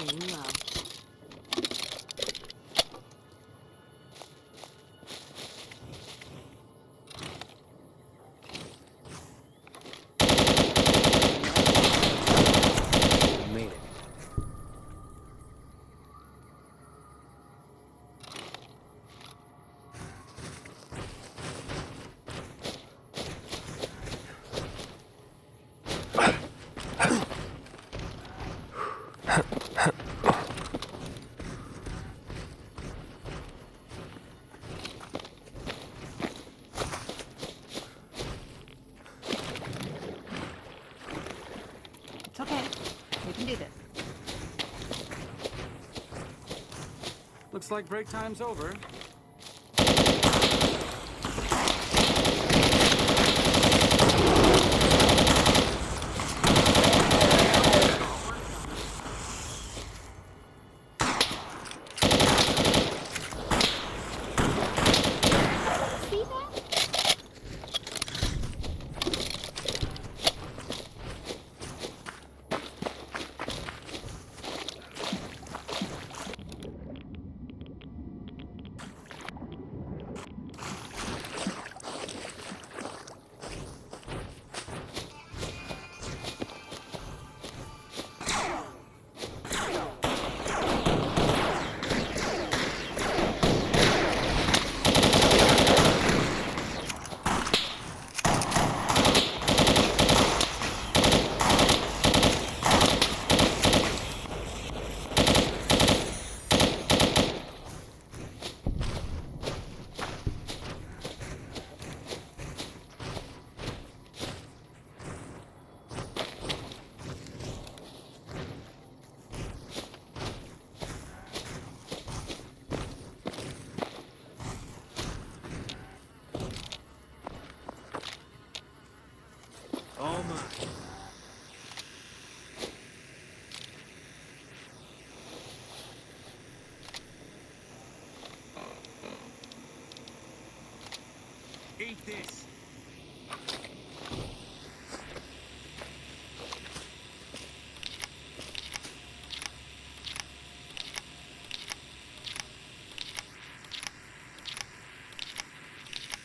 in love. Made it. It's okay. We can do this. Looks like break time's over. See that? All mine. Eat this.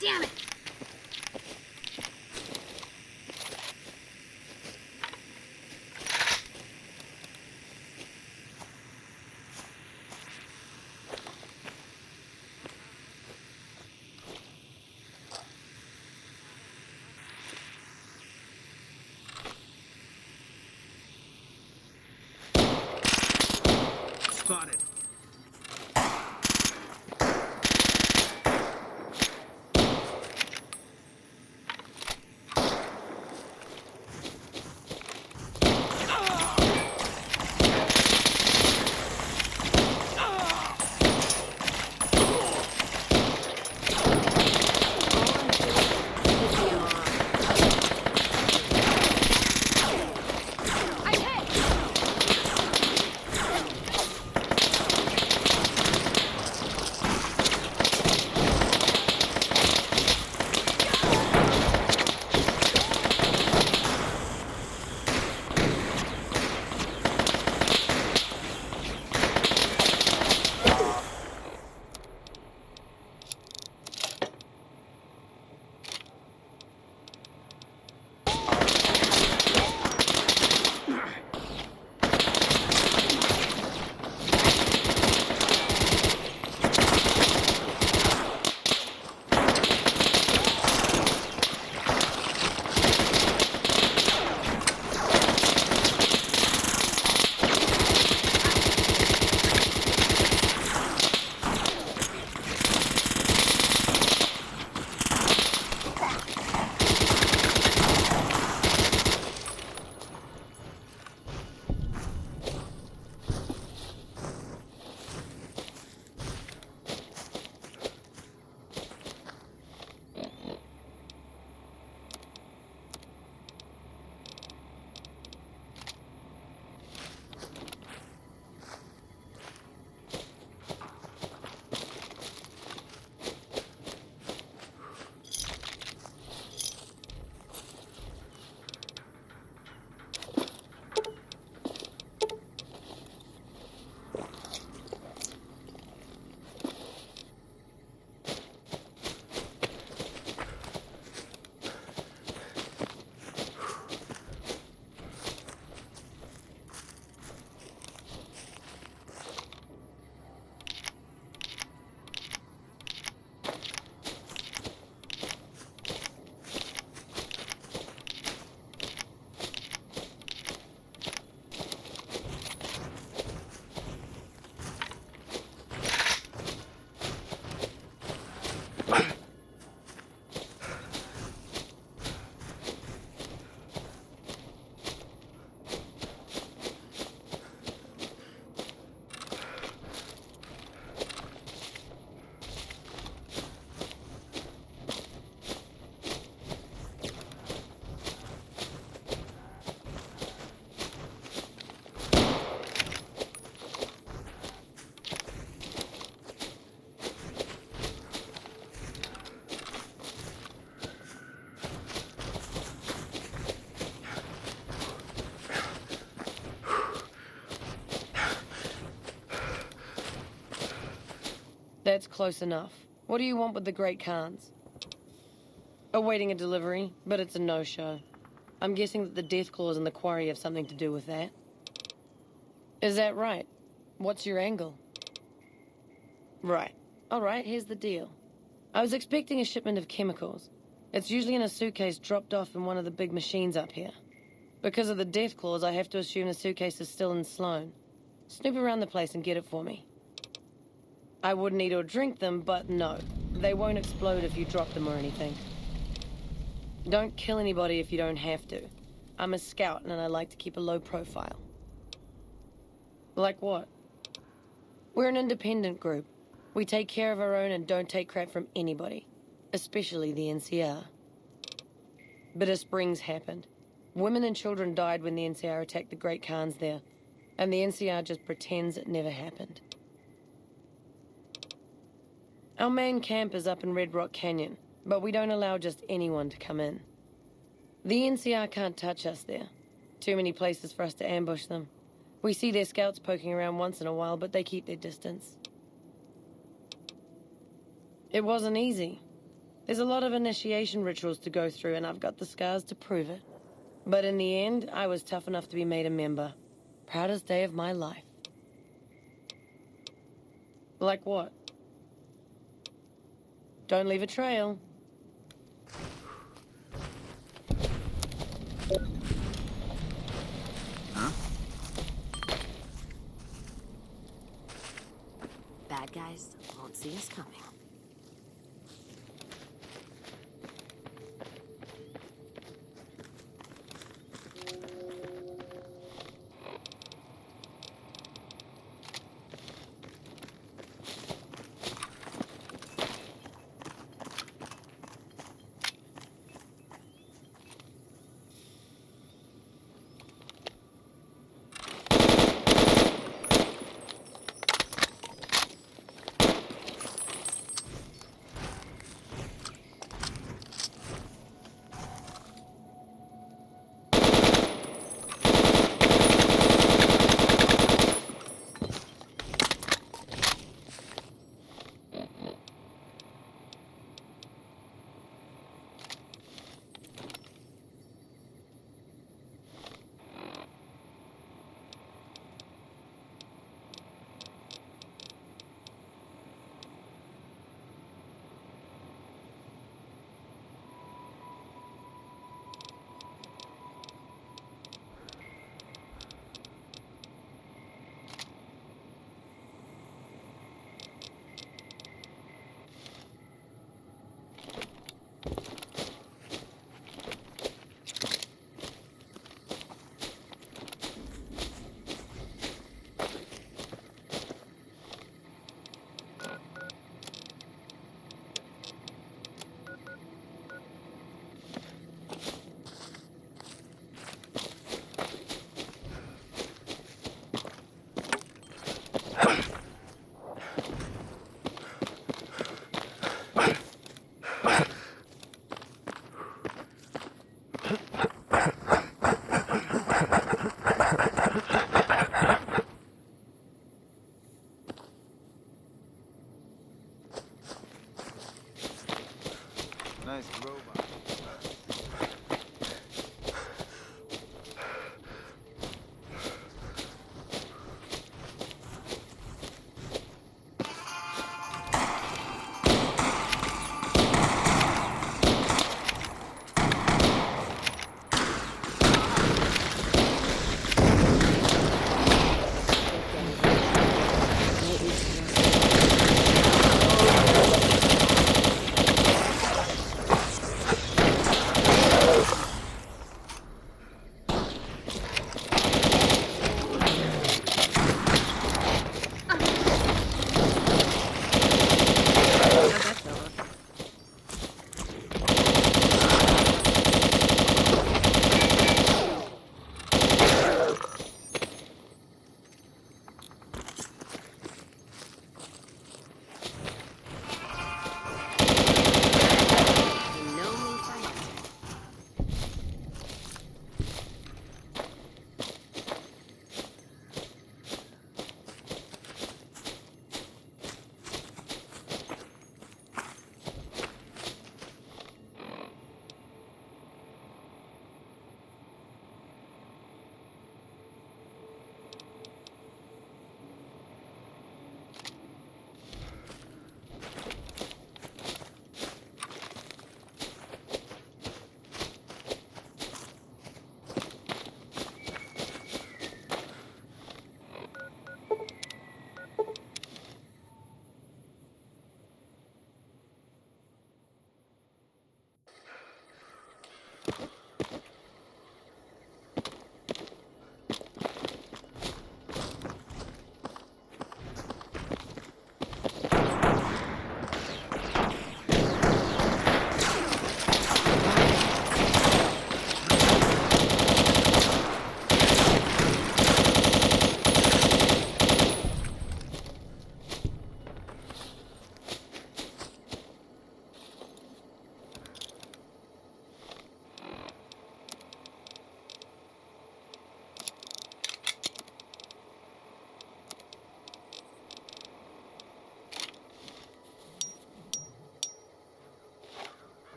Damn it! Spotted. I'm hit! That's close enough. What do you want with the Great Khans? Awaiting a delivery, but it's a no-show. I'm guessing that the death claws in the quarry have something to do with that. Is that right? What's your angle? Right. Alright, here's the deal. I was expecting a shipment of chemicals. It's usually in a suitcase dropped off in one of the big machines up here. Because of the death claws, I have to assume the suitcase is still in Sloan. Snoop around the place and get it for me. I wouldn't eat or drink them, but no. They won't explode if you drop them or anything. Don't kill anybody if you don't have to. I'm a scout and I like to keep a low profile. Like what? We're an independent group. We take care of our own and don't take crap from anybody. Especially the NCR. Bitter Springs happened. Women and children died when the NCR attacked the Great Khans there. And the NCR just pretends it never happened. Our main camp is up in Red Rock Canyon, but we don't allow just anyone to come in. The NCR can't touch us there. Too many places for us to ambush them. We see their scouts poking around once in a while, but they keep their distance. It wasn't easy. There's a lot of initiation rituals to go through, and I've got the scars to prove it. But in the end, I was tough enough to be made a member. Proudest day of my life. Like what? Don't leave a trail. Huh? Bad guys won't see us coming.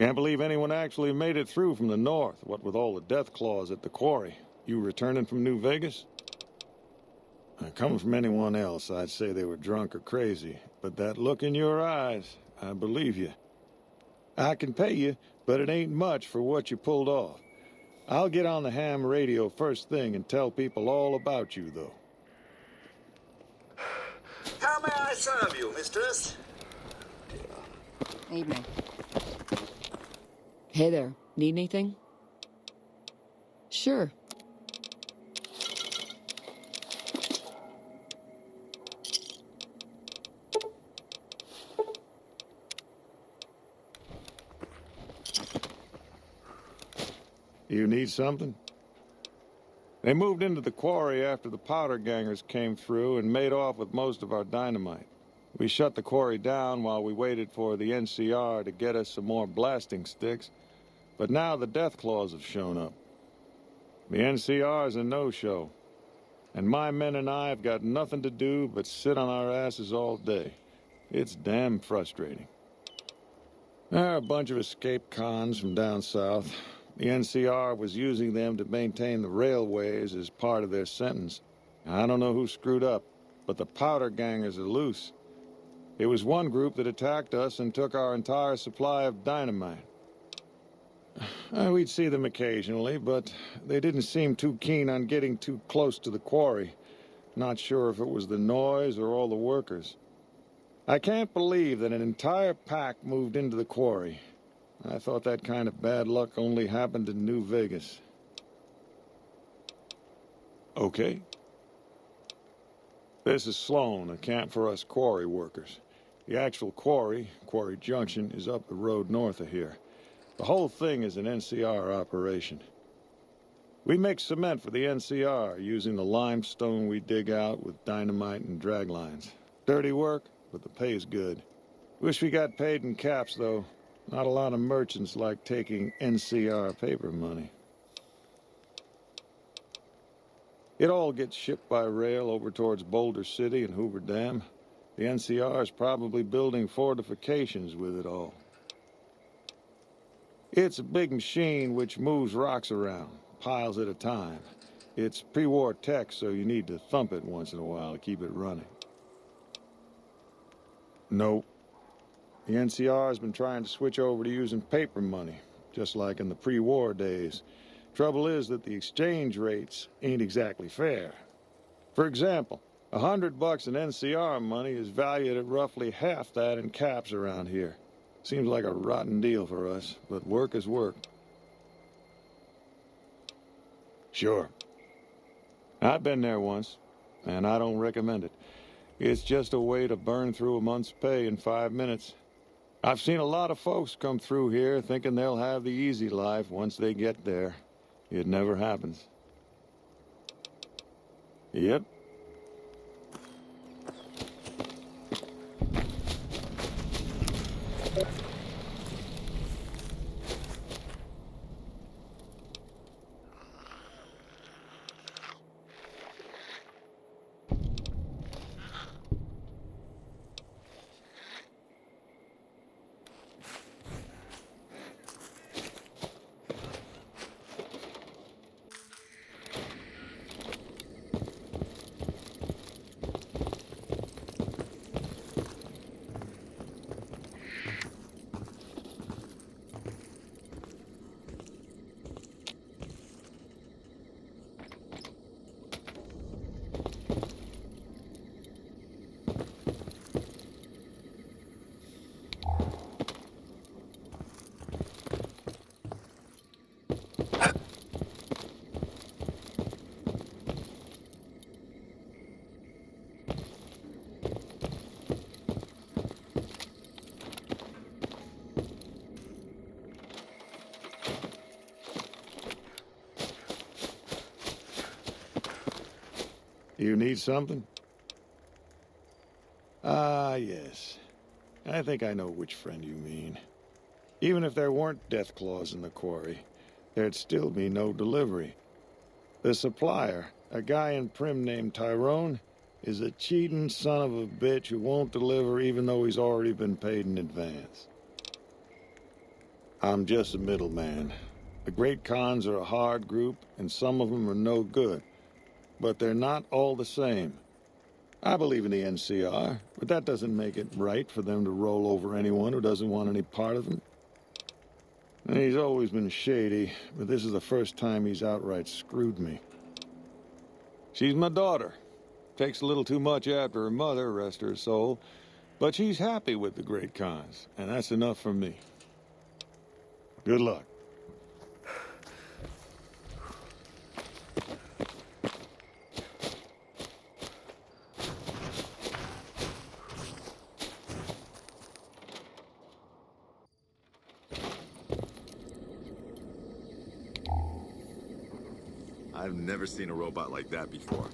Can't believe anyone actually made it through from the north, what with all the death claws at the quarry. You returning from New Vegas? Coming from anyone else, I'd say they were drunk or crazy. But that look in your eyes, I believe you. I can pay you, but it ain't much for what you pulled off. I'll get on the ham radio first thing and tell people all about you, though. How may I serve you, mistress? Evening. Hey there. Need anything? Sure. You need something? They moved into the quarry after the powder gangers came through and made off with most of our dynamite. We shut the quarry down while we waited for the NCR to get us some more blasting sticks, but now the death claws have shown up. The NCR's a no-show, and my men and I have got nothing to do but sit on our asses all day. It's damn frustrating. There are a bunch of escaped cons from down south. The NCR was using them to maintain the railways as part of their sentence. I don't know who screwed up, but the powder gangers are loose. It was one group that attacked us and took our entire supply of dynamite. We'd see them occasionally, but they didn't seem too keen on getting too close to the quarry. Not sure if it was the noise or all the workers. I can't believe that an entire pack moved into the quarry. I thought that kind of bad luck only happened in New Vegas. Okay. This is Sloan, a camp for us quarry workers. The actual quarry, Quarry Junction, is up the road north of here. The whole thing is an NCR operation. We make cement for the NCR using the limestone we dig out with dynamite and drag lines. Dirty work, but the pay's good. Wish we got paid in caps, though. Not a lot of merchants like taking NCR paper money. It all gets shipped by rail over towards Boulder City and Hoover Dam. The NCR is probably building fortifications with it all. It's a big machine which moves rocks around, piles at a time. It's pre-war tech, so you need to thump it once in a while to keep it running. Nope. The NCR has been trying to switch over to using paper money, just like in the pre-war days. Trouble is that the exchange rates ain't exactly fair. For example, $100 in NCR money is valued at roughly half that in caps around here. Seems like a rotten deal for us, but work is work. Sure. I've been there once, and I don't recommend it. It's just a way to burn through a month's pay in 5 minutes. I've seen a lot of folks come through here thinking they'll have the easy life once they get there. It never happens. Yep. You need something? Ah, yes. I think I know which friend you mean. Even if there weren't death claws in the quarry, there'd still be no delivery. The supplier, a guy in Prim named Tyrone, is a cheating son of a bitch who won't deliver even though he's already been paid in advance. I'm just a middleman. The Great Khans are a hard group, and some of them are no good. But they're not all the same. I believe in the NCR, but that doesn't make it right for them to roll over anyone who doesn't want any part of them. And he's always been shady, but this is the first time he's outright screwed me. She's my daughter. Takes a little too much after her mother, rest her soul. But she's happy with the Great Khans, and that's enough for me. Good luck. I've never seen a robot like that before.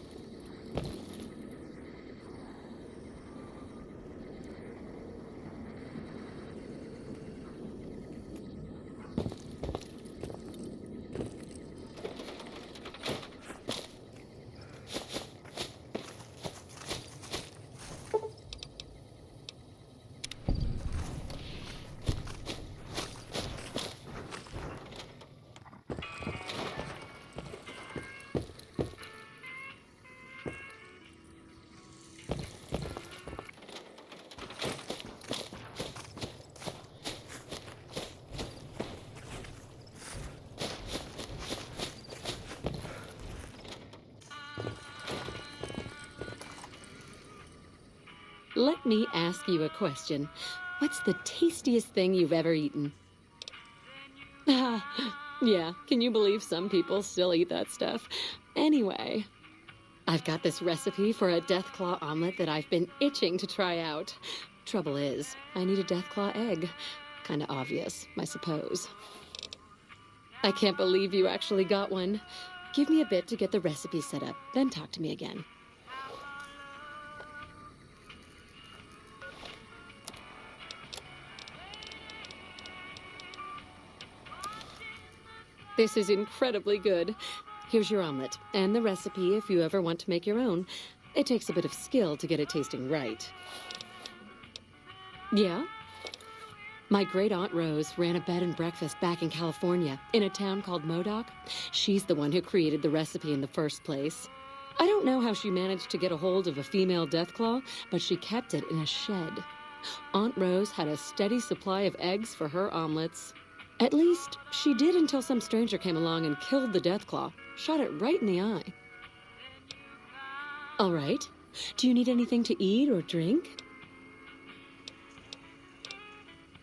Let me ask you a question. What's the tastiest thing you've ever eaten? Yeah, can you believe some people still eat that stuff? Anyway, I've got this recipe for a Deathclaw omelet that I've been itching to try out. Trouble is, I need a Deathclaw egg. Kinda obvious, I suppose. I can't believe you actually got one. Give me a bit to get the recipe set up, then talk to me again. This is incredibly good. Here's your omelet, and the recipe if you ever want to make your own. It takes a bit of skill to get it tasting right. Yeah? My great-aunt Rose ran a bed and breakfast back in California, in a town called Modoc. She's the one who created the recipe in the first place. I don't know how she managed to get a hold of a female Deathclaw, but she kept it in a shed. Aunt Rose had a steady supply of eggs for her omelets. At least, she did until some stranger came along and killed the Deathclaw, shot it right in the eye. All right. Do you need anything to eat or drink?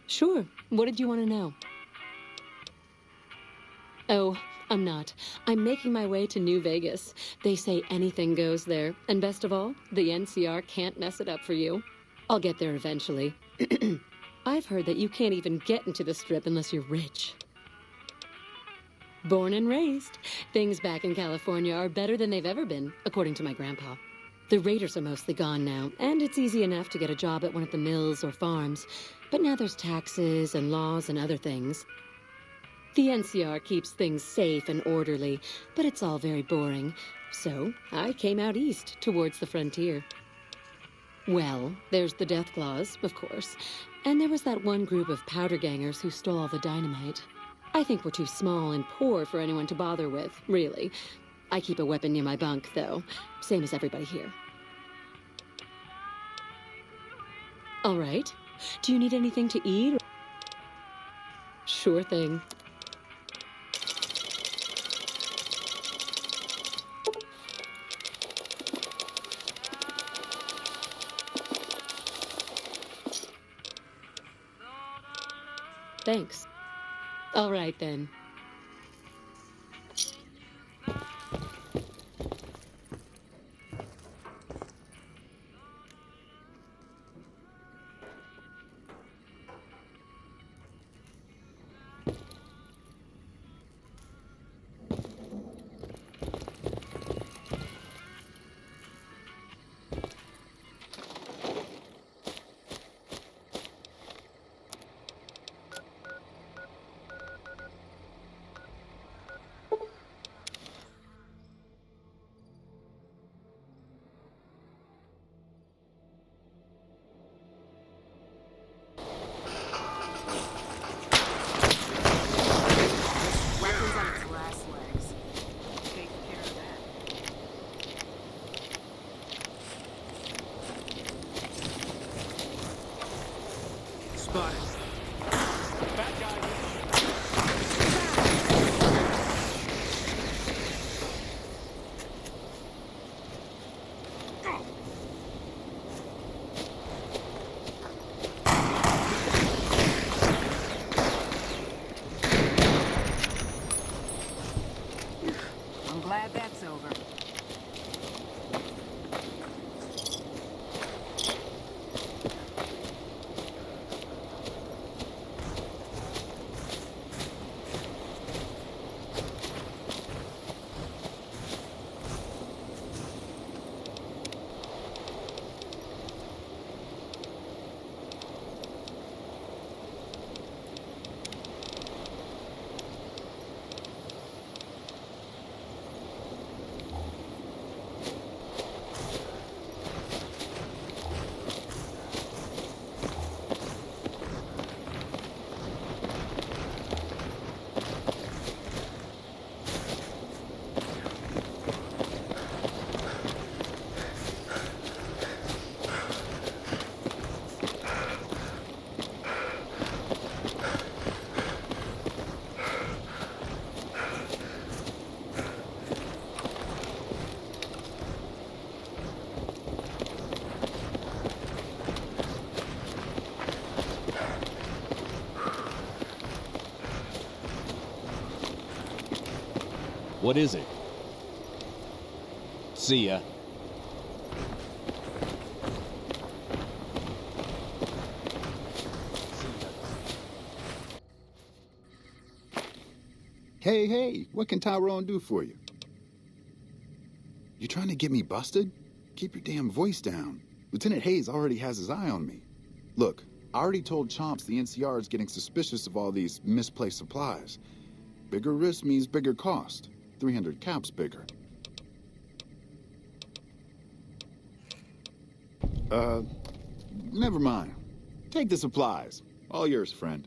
Sure. What did you want to know? Oh, I'm not. I'm making my way to New Vegas. They say anything goes there. And best of all, the NCR can't mess it up for you. I'll get there eventually. I've heard that you can't even get into the Strip unless you're rich. Born and raised, things back in California are better than they've ever been, according to my grandpa. The raiders are mostly gone now, and it's easy enough to get a job at one of the mills or farms. But now there's taxes and laws and other things. The NCR keeps things safe and orderly, but it's all very boring. So I came out east, towards the frontier. Well, there's the Deathclaws, of course. And there was that one group of powder gangers who stole all the dynamite. I think we're too small and poor for anyone to bother with, really. I keep a weapon near my bunk, though. Same as everybody here. All right. Do you need anything to eat? Sure thing. Thanks. All right, then. Spotted. Bad guy. I'm glad that's over. What is it? See ya. Hey, what can Tyrone do for you? You trying to get me busted? Keep your damn voice down. Lieutenant Hayes already has his eye on me. Look, I already told Chomps the NCR is getting suspicious of all these misplaced supplies. Bigger risk means bigger cost. 300 caps bigger. Never mind. Take the supplies. All yours, friend.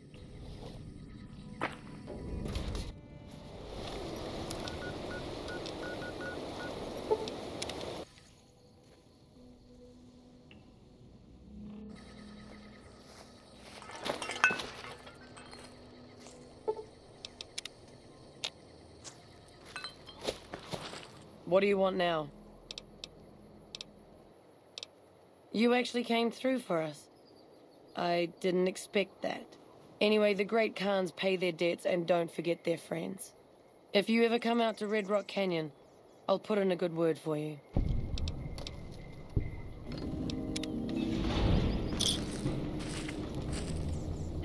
What do you want now? You actually came through for us. I didn't expect that. Anyway, the Great Khans pay their debts and don't forget their friends. If you ever come out to Red Rock Canyon, I'll put in a good word for you.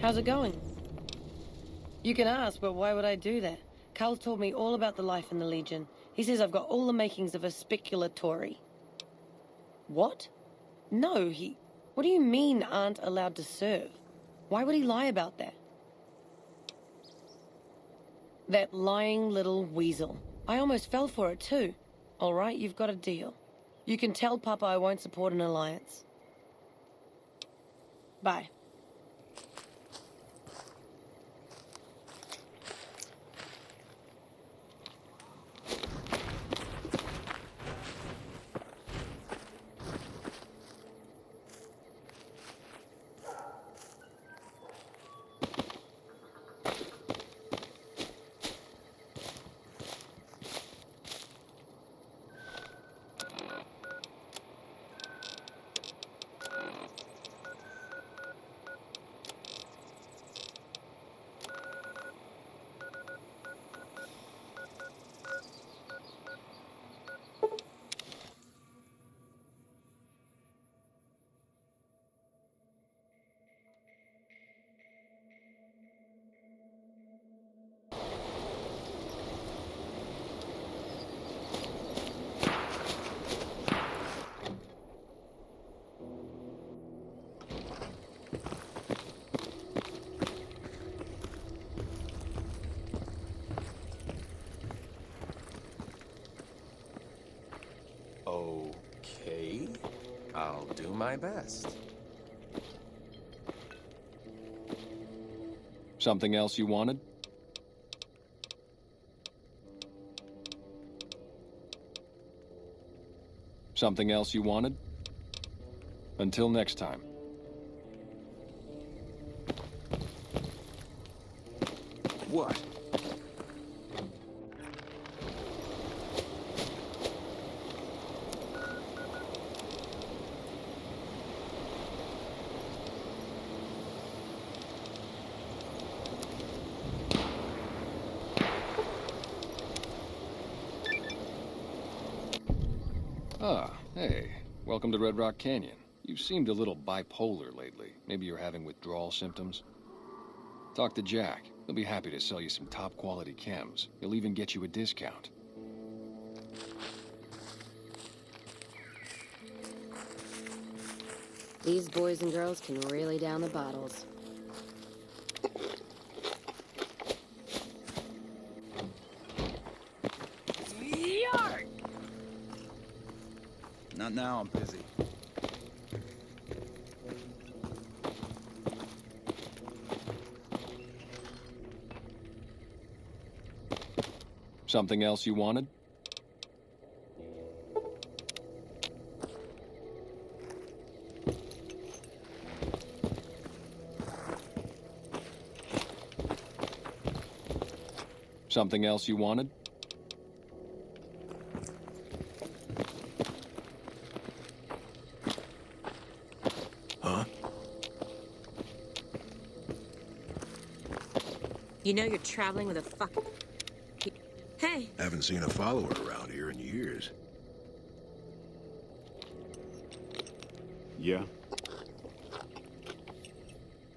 How's it going? You can ask, but why would I do that? Carl told me all about the life in the Legion. He says I've got all the makings of a speculatory. What? No, What do you mean aren't allowed to serve? Why would he lie about that? That lying little weasel. I almost fell for it too. All right, you've got a deal. You can tell Papa I won't support an alliance. Bye. Okay, I'll do my best. Something else you wanted? Something else you wanted? Until next time. what? Ah, hey. Welcome to Red Rock Canyon. You seemed a little bipolar lately. Maybe you're having withdrawal symptoms? Talk to Jack. He'll be happy to sell you some top-quality chems. He'll even get you a discount. These boys and girls can really down the bottles. Not now, I'm busy. Something else you wanted? Something else you wanted? Huh? You know you're traveling with a fucking... Hey! Haven't seen a follower around here in years. Yeah?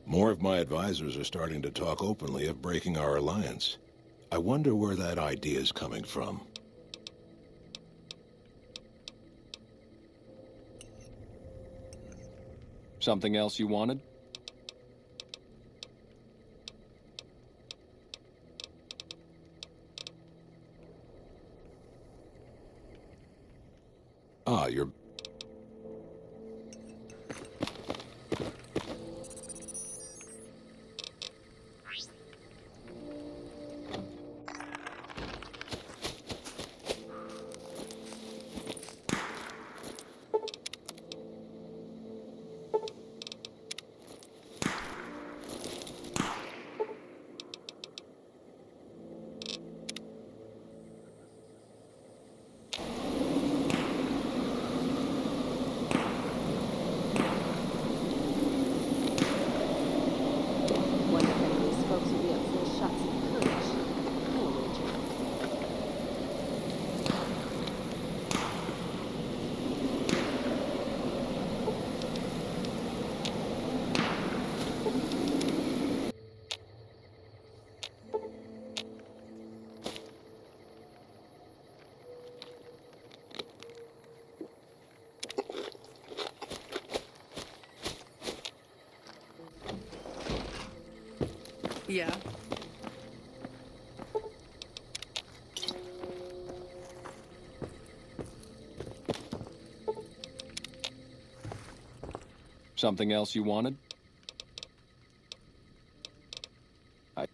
More of my advisors are starting to talk openly of breaking our alliance. I wonder where that idea is coming from. Something else you wanted? Ah, you're... Wonder if any of these folks would be up for shots of courage. I'll wager. Yeah. Something else you wanted? Hey!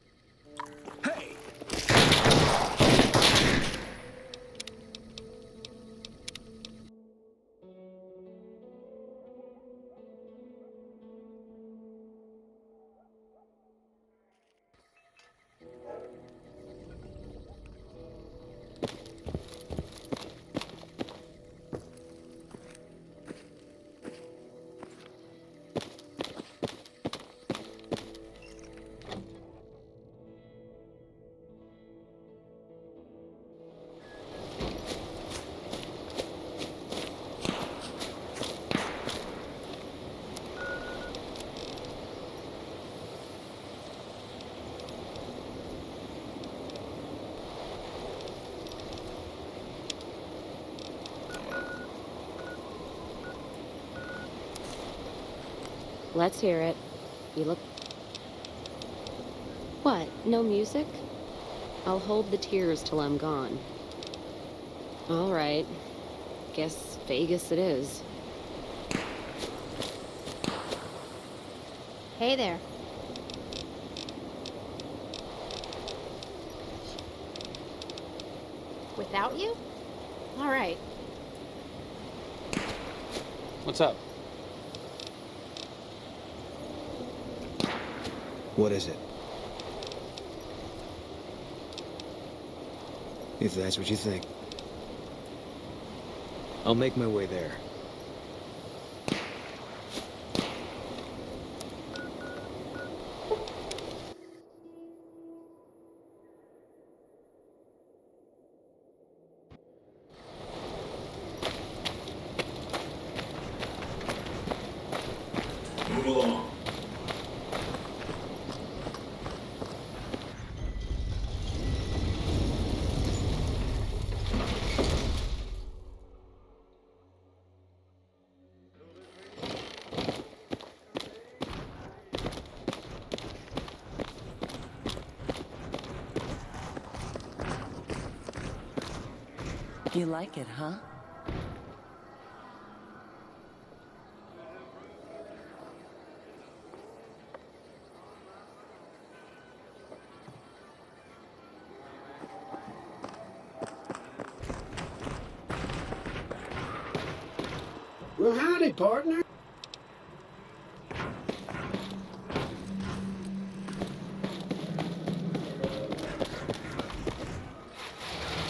Let's hear it. You look... What? No music? I'll hold the tears till I'm gone. All right. Guess Vegas it is. Hey there. Without you? All right. What's up? What is it? If that's what you think. I'll make my way there. Move along. You like it, huh? Well, howdy, partner.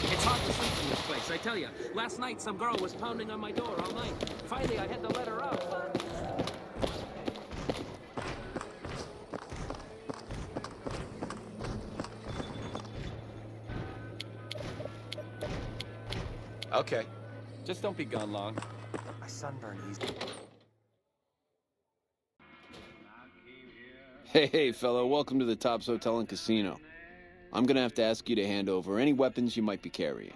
It's hard to sleep in this place, I tell you. Last night, some girl was pounding on my door all night. Finally, I had to let her out, but... Okay. Just don't be gone long. My sunburn easy. Hey, fella, welcome to the Tops Hotel and Casino. I'm gonna have to ask you to hand over any weapons you might be carrying.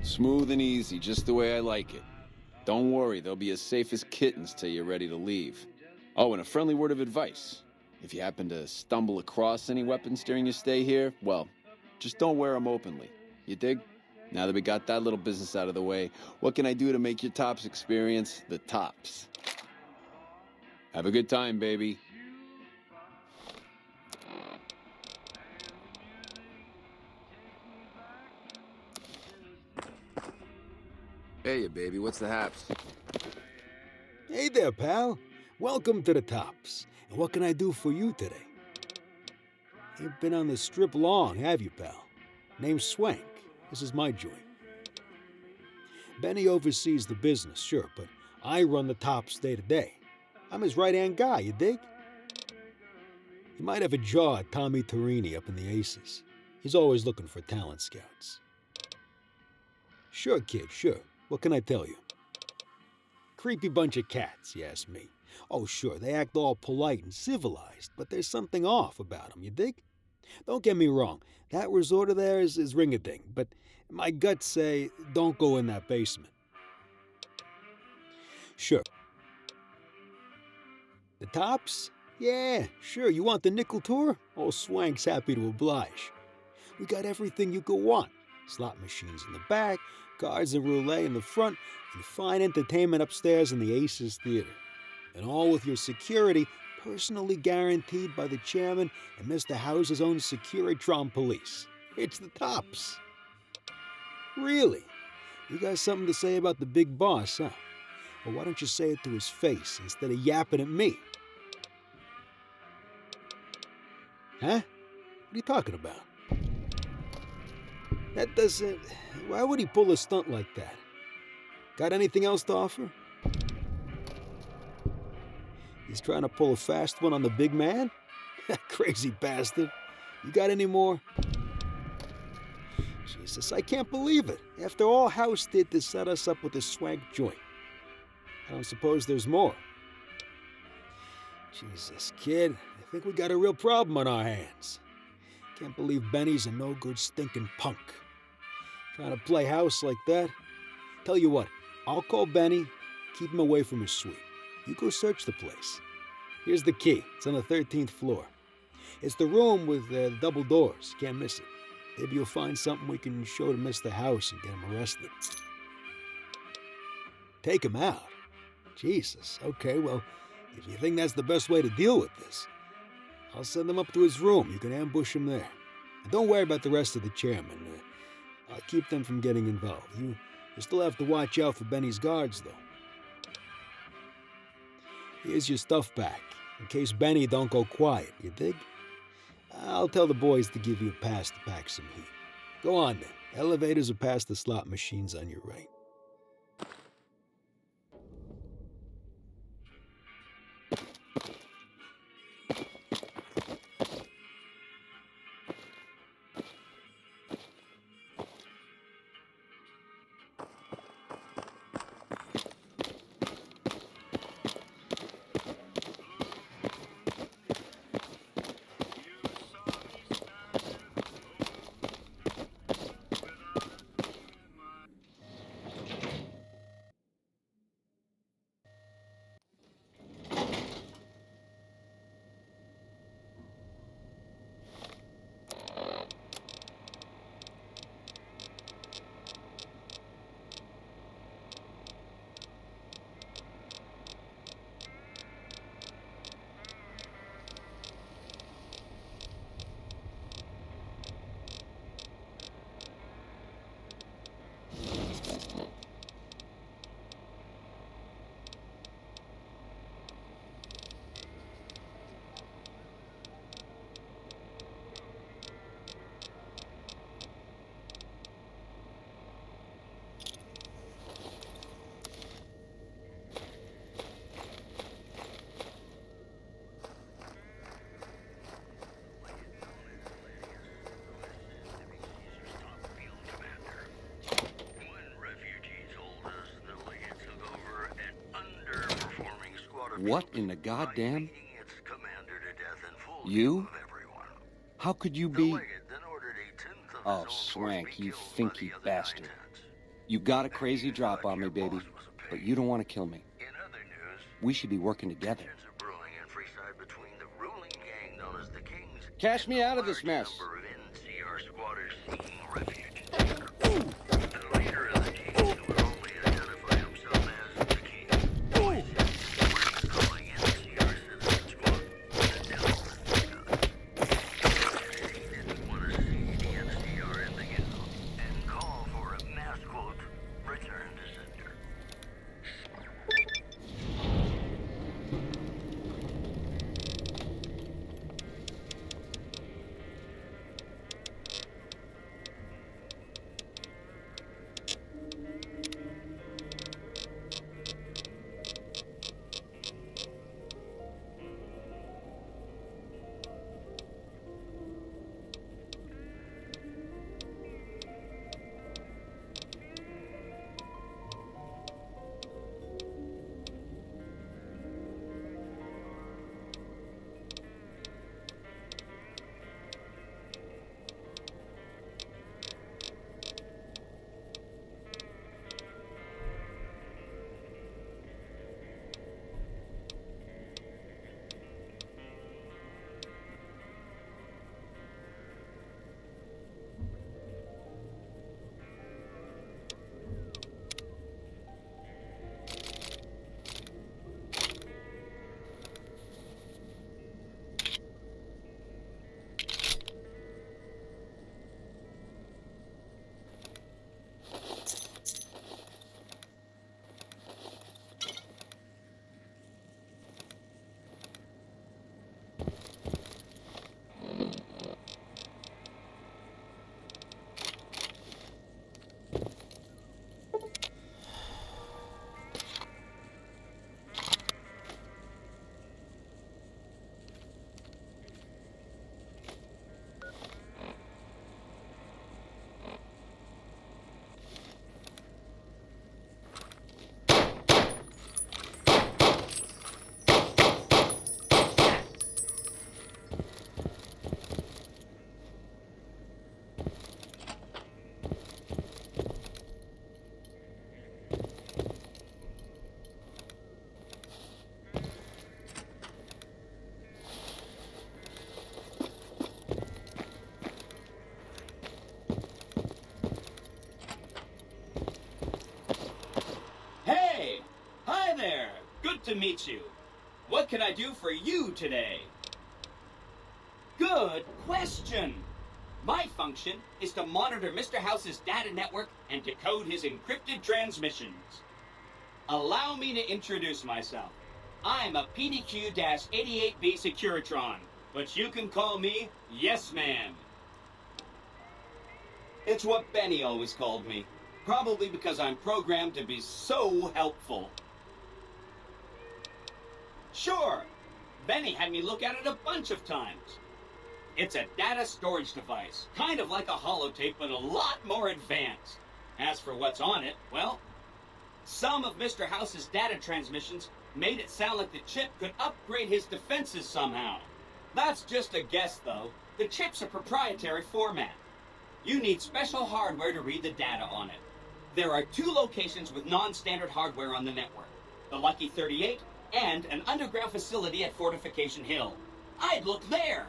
Smooth and easy, just the way I like it. Don't worry, they'll be as safe as kittens till you're ready to leave. Oh, and a friendly word of advice. If you happen to stumble across any weapons during your stay here, well, just don't wear them openly. You dig? Now that we got that little business out of the way, what can I do to make your Tops experience the tops? Have a good time, baby. Hey, baby, what's the haps? Hey there, pal. Welcome to the Tops. And what can I do for you today? Ain't been on the strip long, have you, pal? Name's Swank. This is my joint. Benny oversees the business, sure, but I run the Tops day to day. I'm his right-hand guy, you dig? You might have a jaw at Tommy Torini up in the Aces. He's always looking for talent scouts. Sure, kid, sure. What can I tell you? Creepy bunch of cats, you ask me. Oh, sure, they act all polite and civilized, but there's something off about them, you dig? Don't get me wrong, that resort of theirs is ring-a-ding, but my guts say don't go in that basement. Sure. The Tops? Yeah, sure. You want the nickel tour? Oh, Swank's happy to oblige. We got everything you could want. Slot machines in the back, cards and roulette in the front, and fine entertainment upstairs in the Aces Theater. And all with your security personally guaranteed by the chairman and Mr. House's own Securitron police. It's the Tops. Really? You got something to say about the big boss, huh? Well, why don't you say it to his face instead of yapping at me? Huh? What are you talking about? That doesn't... Why would he pull a stunt like that? Got anything else to offer? He's trying to pull a fast one on the big man? Crazy bastard. You got any more? Jesus, I can't believe it. After all House did to set us up with this Swank joint. I don't suppose there's more. Jesus, kid, I think we got a real problem on our hands. Can't believe Benny's a no-good stinking punk. Trying to play house like that? Tell you what, I'll call Benny, keep him away from his suite. You go search the place. Here's the key. It's on the 13th floor. It's the room with double doors. Can't miss it. Maybe you'll find something we can show to Mr. House and get him arrested. Take him out? Jesus. Okay, well, if you think that's the best way to deal with this, I'll send him up to his room. You can ambush him there. And don't worry about the rest of the chairman. I'll keep them from getting involved. You still have to watch out for Benny's guards, though. Here's your stuff back. in case Benny don't go quiet, you dig? I'll tell the boys to give you a pass to pack some heat. Go on then. Elevators are past the slot machines on your right. What in the goddamn? You? How could you be? Oh, Swank, you finky bastard. You got a crazy drop on me, baby, but you don't want to kill me. We should be working together. Cash me out of this mess. To meet you. What can I do for you today? Good question. My function is to monitor Mr. House's data network and decode his encrypted transmissions. Allow me to introduce myself. I'm a PDQ-88B Securitron, but you can call me Yes Man. It's what Benny always called me, probably because I'm programmed to be so helpful. Sure, Benny had me look at it a bunch of times. It's a data storage device, kind of like a holotape, but a lot more advanced. As for what's on it, well, some of Mr. House's data transmissions made it sound like the chip could upgrade his defenses somehow. That's just a guess, though. The chip's a proprietary format. You need special hardware to read the data on it. There are 2 locations with non-standard hardware on the network. The Lucky 38 and an underground facility at Fortification Hill. I'd look there!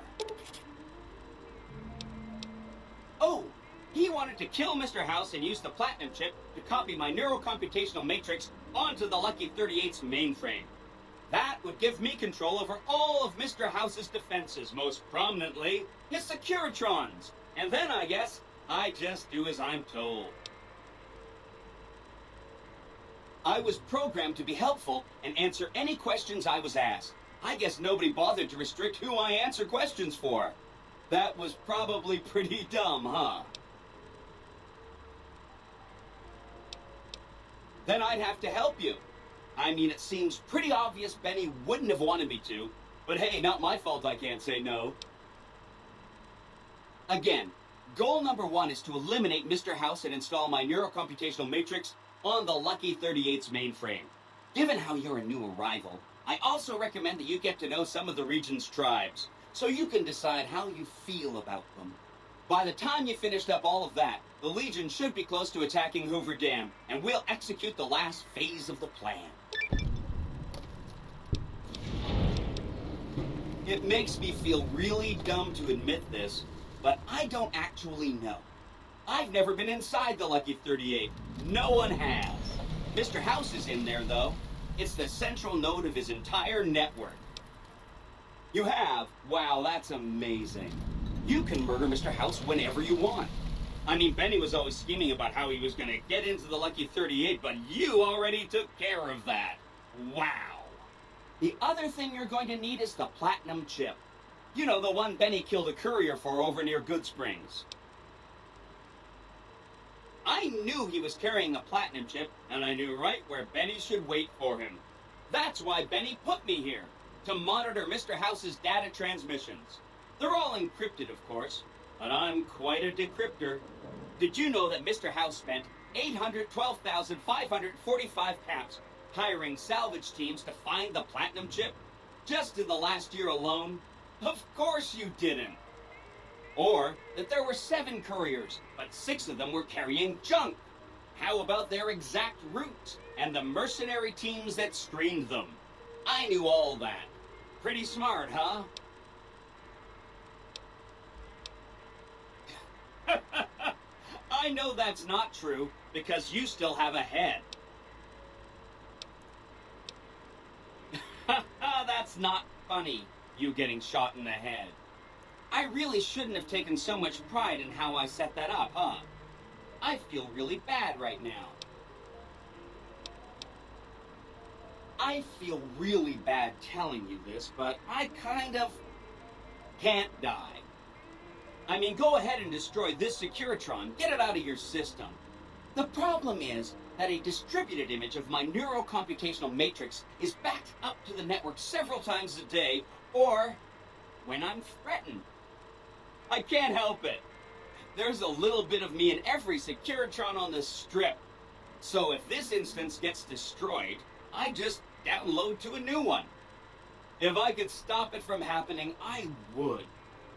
Oh, he wanted to kill Mr. House and use the Platinum chip to copy my neurocomputational matrix onto the Lucky 38's mainframe. That would give me control over all of Mr. House's defenses, most prominently his Securitrons. And then, I guess, I just do as I'm told. I was programmed to be helpful and answer any questions I was asked. I guess nobody bothered to restrict who I answer questions for. That was probably pretty dumb, huh? Then I'd have to help you. I mean, it seems pretty obvious Benny wouldn't have wanted me to, but hey, not my fault I can't say no. Again, goal number 1 is to eliminate Mr. House and install my neurocomputational matrix on the Lucky 38's mainframe. Given how you're a new arrival, I also recommend that you get to know some of the region's tribes, so you can decide how you feel about them. By the time you finished up all of that, the Legion should be close to attacking Hoover Dam, and we'll execute the last phase of the plan. It makes me feel really dumb to admit this, but I don't actually know. I've never been inside the Lucky 38. No one has. Mr. House is in there, though. It's the central node of his entire network. You have? Wow, that's amazing. You can murder Mr. House whenever you want. I mean, Benny was always scheming about how he was going to get into the Lucky 38, but you already took care of that. Wow. The other thing you're going to need is the Platinum chip. You know, the one Benny killed a courier for over near Good Springs. I knew he was carrying a Platinum chip, and I knew right where Benny should wait for him. That's why Benny put me here, to monitor Mr. House's data transmissions. They're all encrypted, of course, but I'm quite a decryptor. Did you know that Mr. House spent 812,545 caps hiring salvage teams to find the Platinum chip? Just in the last year alone? Of course you didn't. Or that there were 7 couriers, but 6 of them were carrying junk. How about their exact routes and the mercenary teams that screened them? I knew all that. Pretty smart, huh? I know that's not true, because you still have a head. That's not funny, you getting shot in the head. I really shouldn't have taken so much pride in how I set that up, huh? I feel really bad right now. I feel really bad telling you this, but I kind of can't die. I mean, go ahead and destroy this Securitron. Get it out of your system. The problem is that a distributed image of my neurocomputational matrix is backed up to the network several times a day, or when I'm threatened. I can't help it. There's a little bit of me in every Securitron on the strip. So if this instance gets destroyed, I just download to a new one. If I could stop it from happening, I would.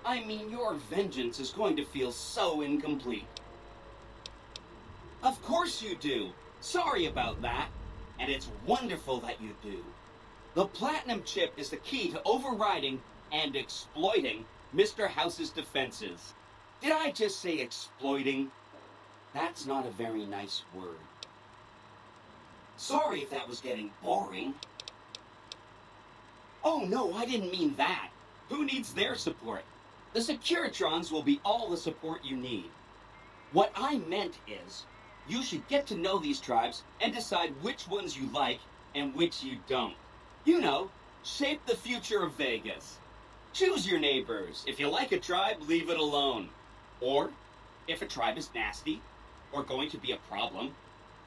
I mean, your vengeance is going to feel so incomplete. Of course you do. Sorry about that. And it's wonderful that you do. The Platinum chip is the key to overriding and exploiting Mr. House's defenses. Did I just say exploiting? That's not a very nice word. Sorry if that was getting boring. Oh no, I didn't mean that. Who needs their support? The Securitrons will be all the support you need. What I meant is, you should get to know these tribes and decide which ones you like and which you don't. You know, shape the future of Vegas. Choose your neighbors. If you like a tribe, leave it alone. Or, if a tribe is nasty, or going to be a problem,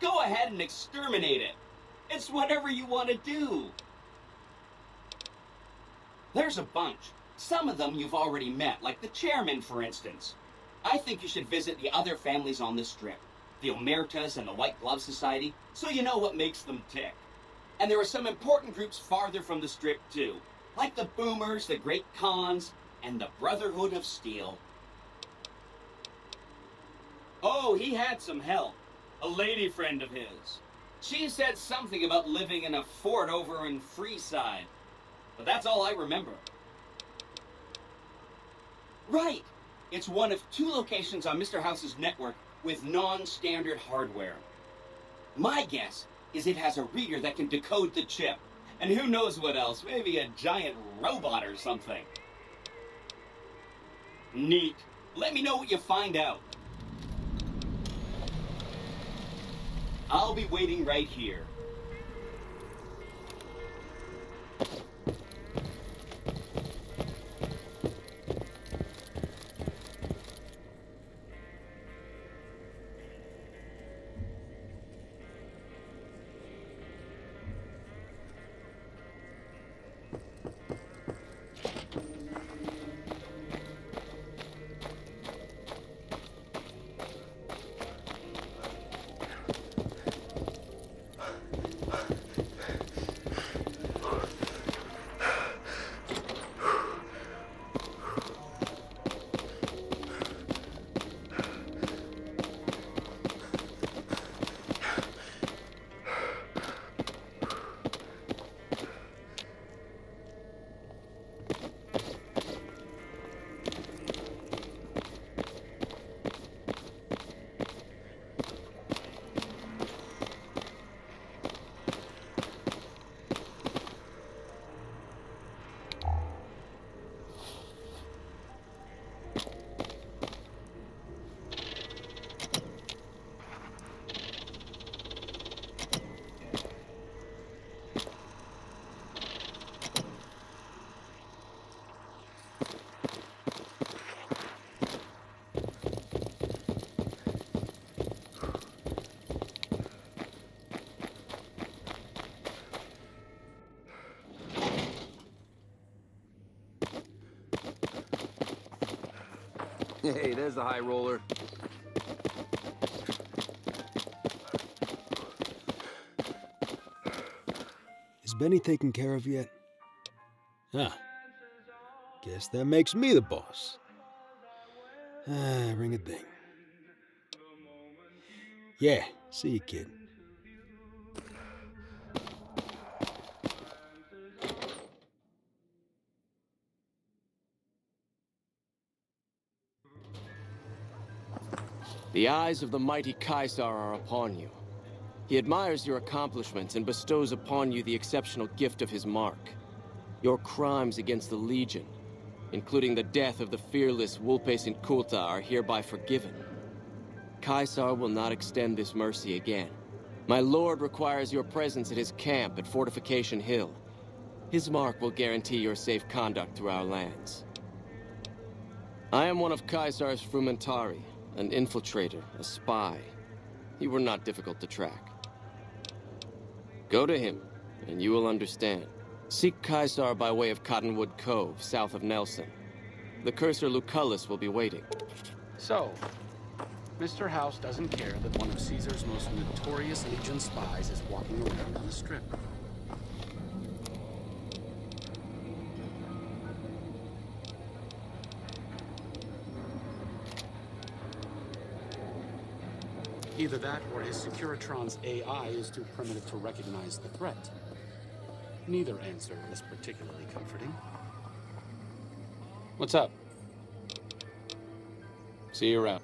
go ahead and exterminate it. It's whatever you want to do. There's a bunch. Some of them you've already met, like the chairman, for instance. I think you should visit the other families on the Strip, the Omertas and the White Glove Society, so you know what makes them tick. And there are some important groups farther from the Strip, too, like the Boomers, the Great Khans, and the Brotherhood of Steel. Oh, he had some help. A lady friend of his. She said something about living in a fort over in Freeside. But that's all I remember. Right! It's one of 2 locations on Mr. House's network with non-standard hardware. My guess is it has a reader that can decode the chip. And who knows what else, maybe a giant robot or something. Neat. Let me know what you find out. I'll be waiting right here. Hey, there's the high roller. Is Benny taken care of yet? Huh. Guess that makes me the boss. Ring a ding. Yeah, see you, kid. The eyes of the mighty Caesar are upon you. He admires your accomplishments and bestows upon you the exceptional gift of his mark. Your crimes against the Legion, including the death of the fearless Vulpes and Kulta, are hereby forgiven. Caesar will not extend this mercy again. My lord requires your presence at his camp at Fortification Hill. His mark will guarantee your safe conduct through our lands. I am one of Caesar's Frumentari, an infiltrator, a spy. You were not difficult to track. Go to him, and you will understand. Seek Caesar by way of Cottonwood Cove, south of Nelson. The cursor Lucullus will be waiting. So, Mr. House doesn't care that one of Caesar's most notorious Legion spies is walking around on the Strip. Either that, or his Securitron's AI is too primitive to recognize the threat. Neither answer is particularly comforting. What's up? See you around.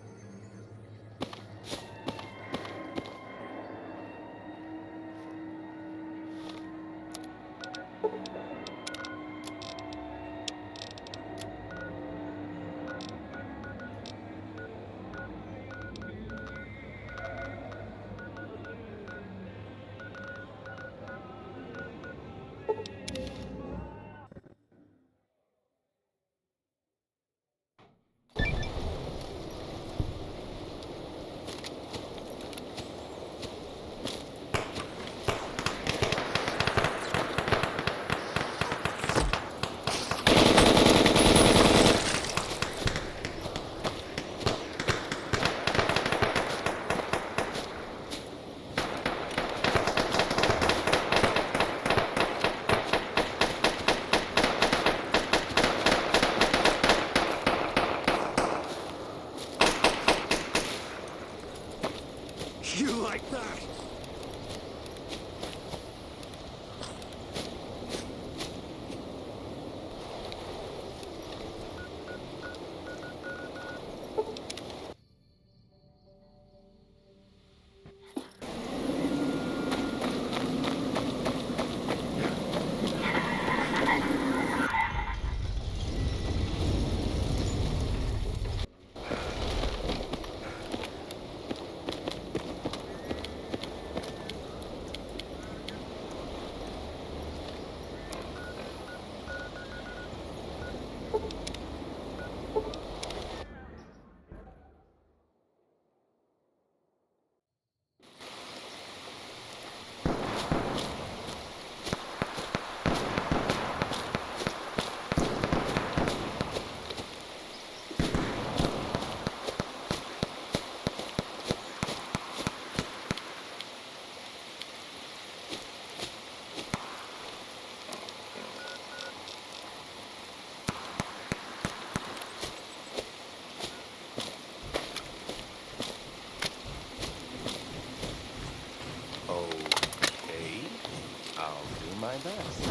my best.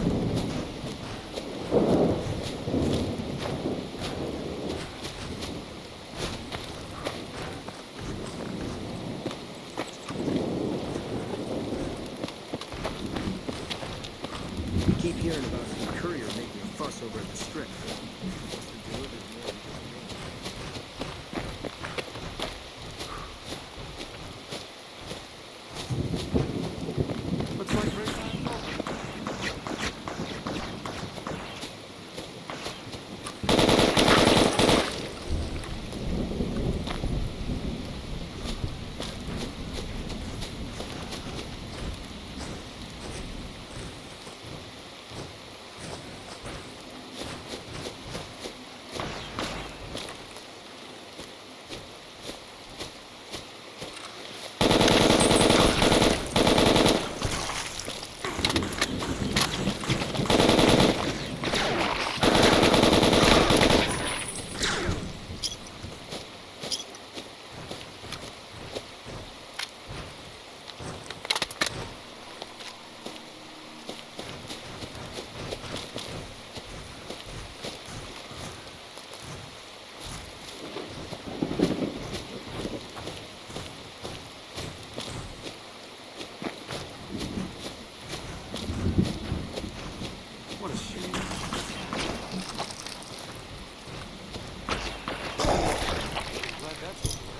Keep hearing about some courier making a fuss over at the strip. Looks like break time's over. What a shame. Glad that's over.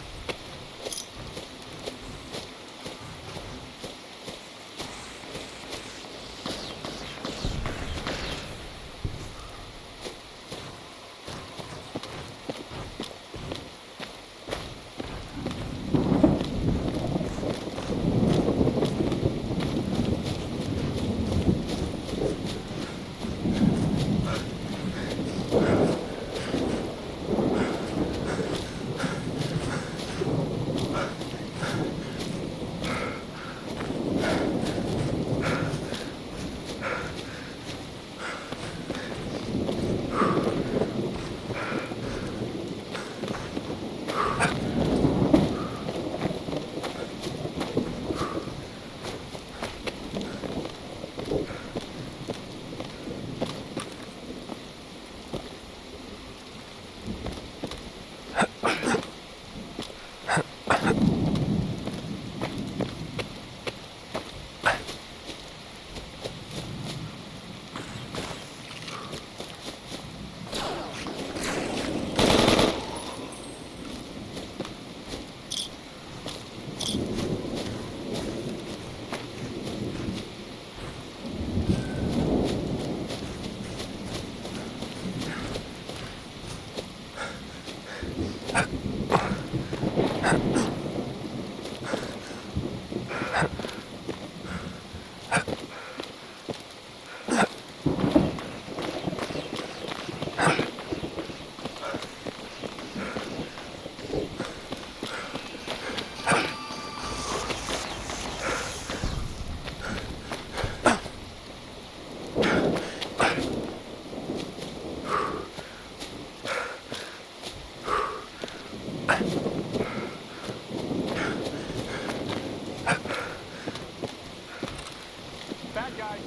Bad guy.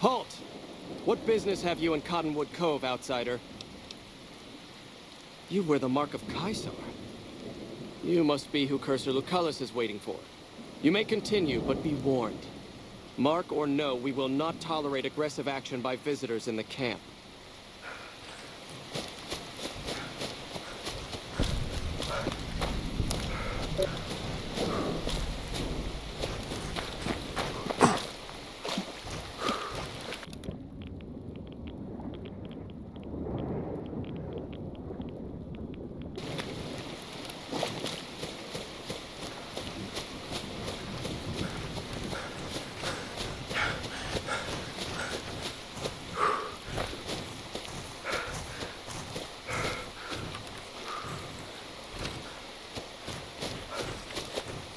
Halt! What business have you in Cottonwood Cove, outsider? You wear the mark of Caesar. You must be who Cursor Lucullus is waiting for. You may continue, but be warned. Mark or no, we will not tolerate aggressive action by visitors in the camp.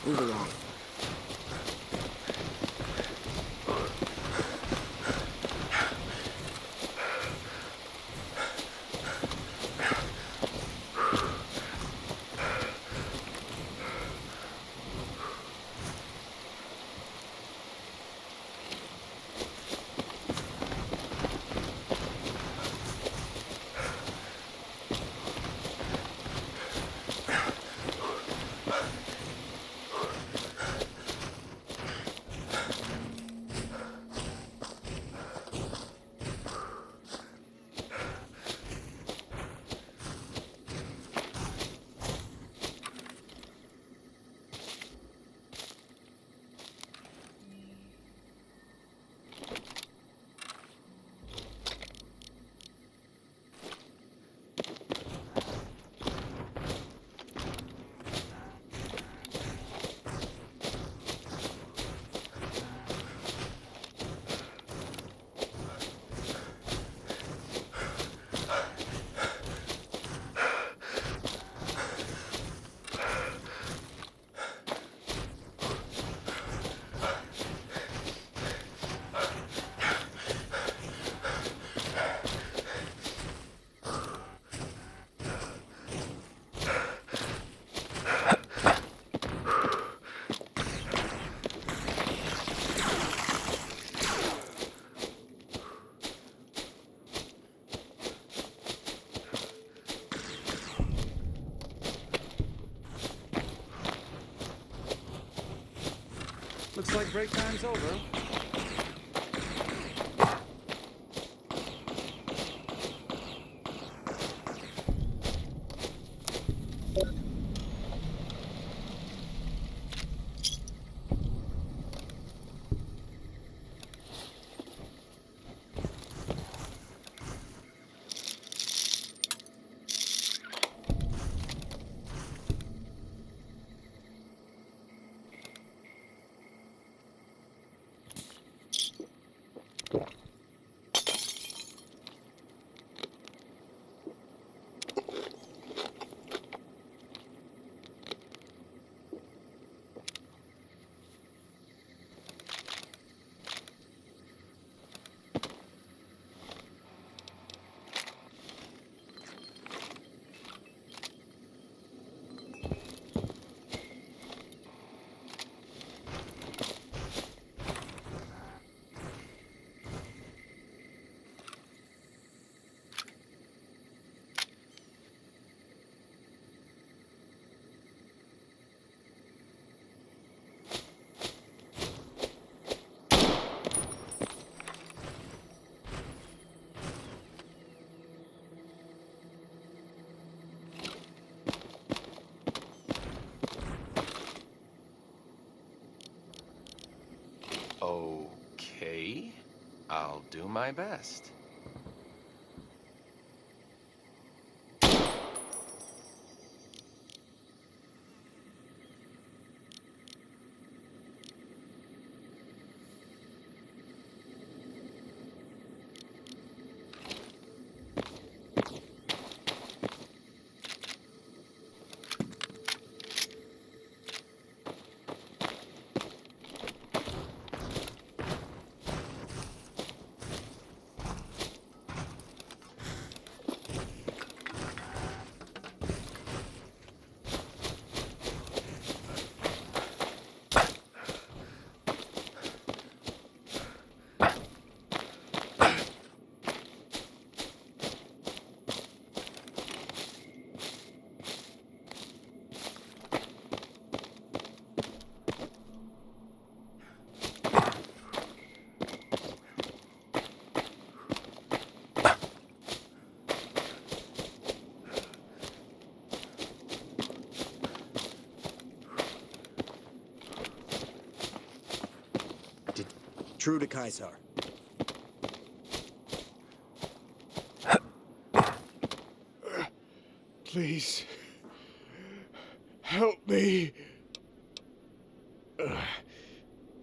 Move along. Looks like break time's over. Okay, I'll do my best. True to Caesar. Please. Help me.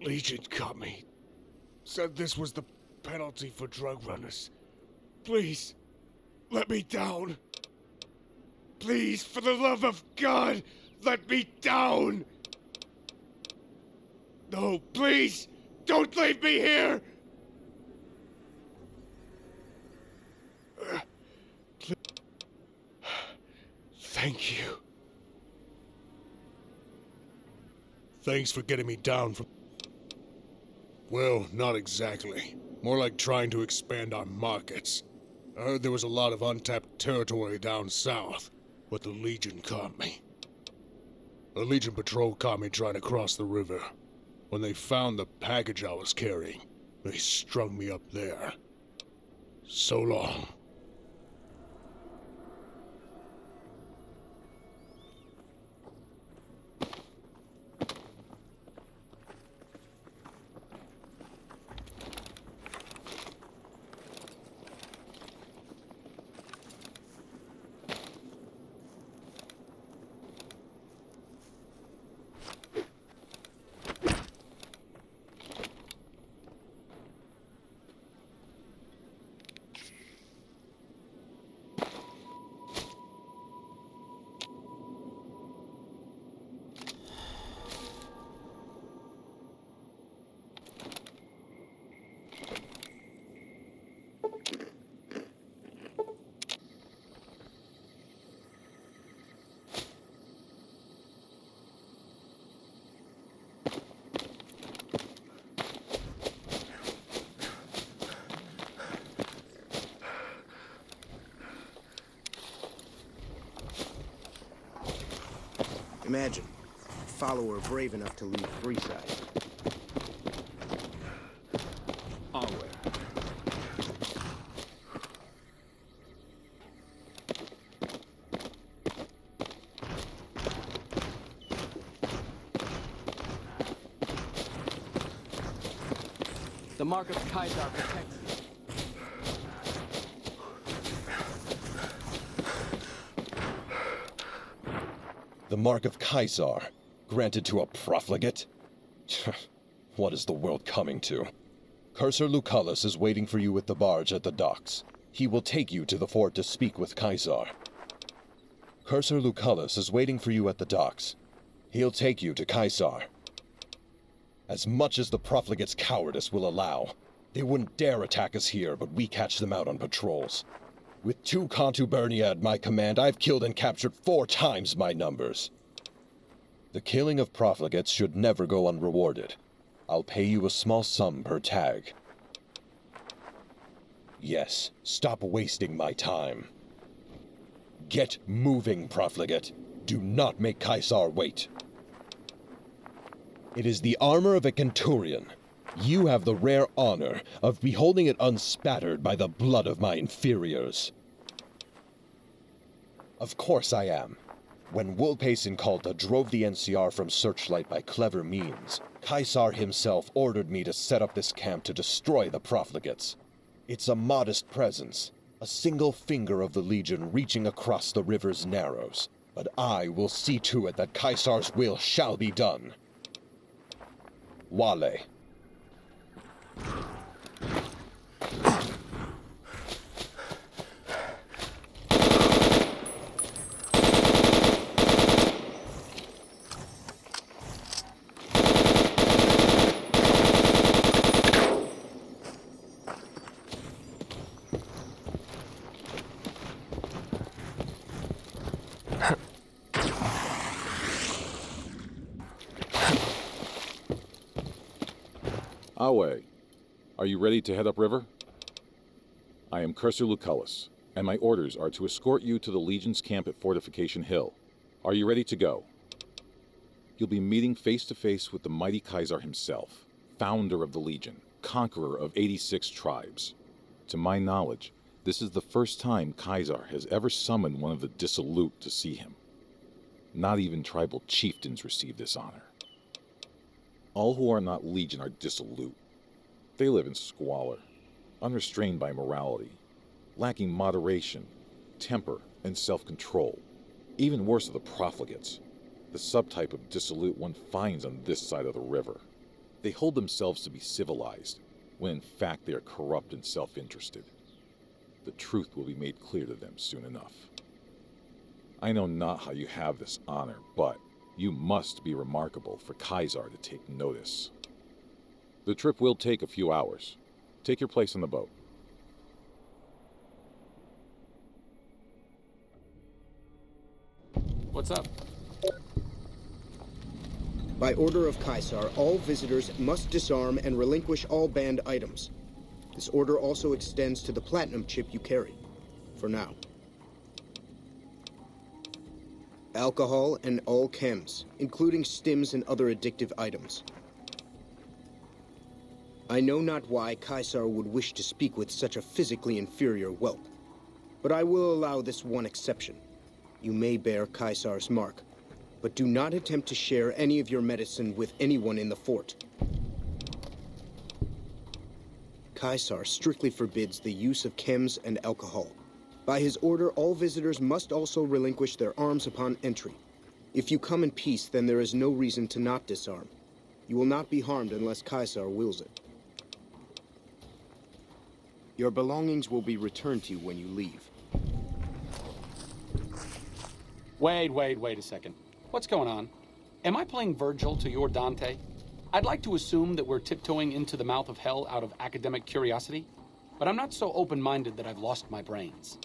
Legion caught me. Said this was the penalty for drug runners. Please, let me down. Please, for the love of God, let me down. No, please, don't leave me here. Thank you. Thanks for getting me down from... Well, not exactly. More like trying to expand our markets. I heard there was a lot of untapped territory down south, but the Legion caught me. A Legion patrol caught me trying to cross the river. When they found the package I was carrying, they strung me up there. So long. Imagine, a follower brave enough to leave Freeside. The mark of Caesar protects you. The mark of Caesar, granted to a profligate? What is the world coming to? Cursor Lucullus is waiting for you with the barge at the docks. He will take you to the fort to speak with Caesar. Cursor Lucullus is waiting for you at the docks. He'll take you to Caesar. As much as the profligate's cowardice will allow, they wouldn't dare attack us here, but we catch them out on patrols. With 2 contubernia at my command, I've killed and captured 4 times my numbers. The killing of profligates should never go unrewarded. I'll pay you a small sum per tag. Yes, stop wasting my time. Get moving, profligate. Do not make Caesar wait. It is the armor of a Centurion. You have the rare honor of beholding it unspattered by the blood of my inferiors. Of course I am. When Wolpace and Calta drove the NCR from Searchlight by clever means, Caesar himself ordered me to set up this camp to destroy the profligates. It's a modest presence, a single finger of the Legion reaching across the river's narrows. But I will see to it that Caesar's will shall be done. Wale. Awe, are you ready to head upriver? I am Cursor Lucullus, and my orders are to escort you to the Legion's camp at Fortification Hill. Are you ready to go? You'll be meeting face-to-face with the mighty Caesar himself, founder of the Legion, conqueror of 86 tribes. To my knowledge, this is the first time Caesar has ever summoned one of the dissolute to see him. Not even tribal chieftains receive this honor. All who are not Legion are dissolute. They live in squalor, unrestrained by morality, lacking moderation, temper, and self-control. Even worse are the profligates, the subtype of dissolute one finds on this side of the river. They hold themselves to be civilized, when in fact they are corrupt and self-interested. The truth will be made clear to them soon enough. I know not how you have this honor, but you must be remarkable for Caesar to take notice. The trip will take a few hours. Take your place on the boat. What's up? By order of Caesar, all visitors must disarm and relinquish all banned items. This order also extends to the platinum chip you carry, for now. Alcohol and all chems, including stims and other addictive items. I know not why Caesar would wish to speak with such a physically inferior whelp, but I will allow this one exception. You may bear Caesar's mark, but do not attempt to share any of your medicine with anyone in the fort. Caesar strictly forbids the use of chems and alcohol. By his order, all visitors must also relinquish their arms upon entry. If you come in peace, then there is no reason to not disarm. You will not be harmed unless Caesar wills it. Your belongings will be returned to you when you leave. Wait a second. What's going on? Am I playing Virgil to your Dante? I'd like to assume that we're tiptoeing into the mouth of hell out of academic curiosity, but I'm not so open-minded that I've lost my brains.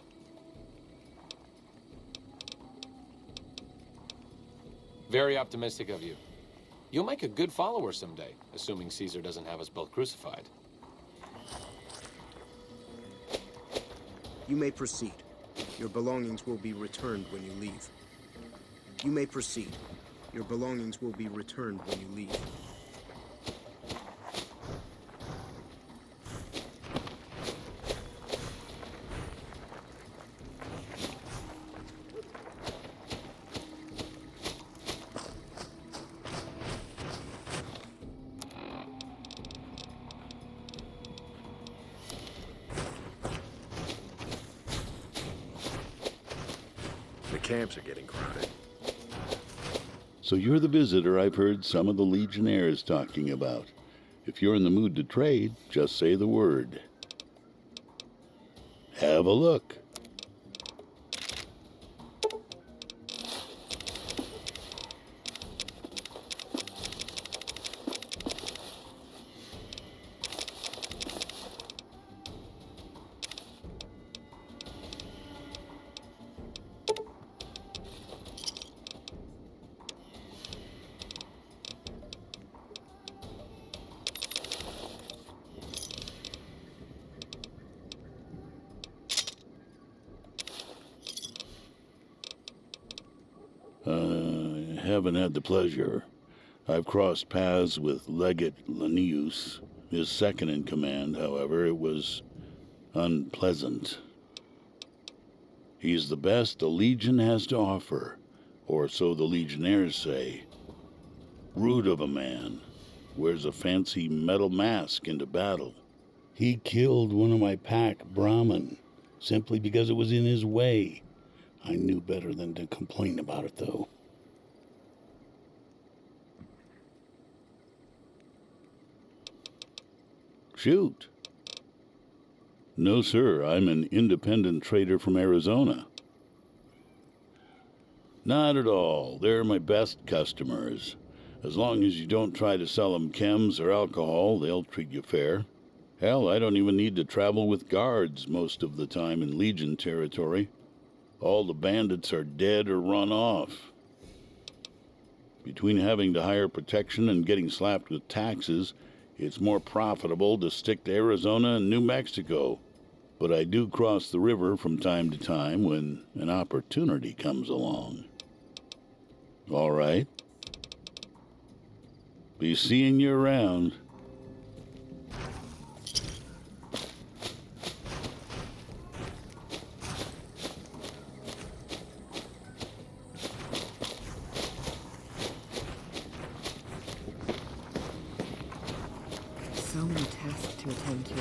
Very optimistic of you. You'll make a good follower someday, assuming Caesar doesn't have us both crucified. You may proceed. Your belongings will be returned when you leave. You may proceed. Your belongings will be returned when you leave. The camps are getting crowded. So you're the visitor I've heard some of the Legionnaires talking about. If you're in the mood to trade, just say the word. Have a look. Haven't had the pleasure. I've crossed paths with Legate Linnaeus, his second in command. However, it was unpleasant. He's the best the Legion has to offer, or so the Legionnaires say. Rude of a man, wears a fancy metal mask into battle. He killed one of my pack, Brahmin, simply because it was in his way. I knew better than to complain about it, though. Shoot. No, sir. I'm an independent trader from Arizona. Not at all. They're my best customers. As long as you don't try to sell them chems or alcohol, they'll treat you fair. Hell, I don't even need to travel with guards most of the time in Legion territory. All the bandits are dead or run off. Between having to hire protection and getting slapped with taxes, it's more profitable to stick to Arizona and New Mexico. But I do cross the river from time to time when an opportunity comes along. All right. Be seeing you around. So many tasks to attend to.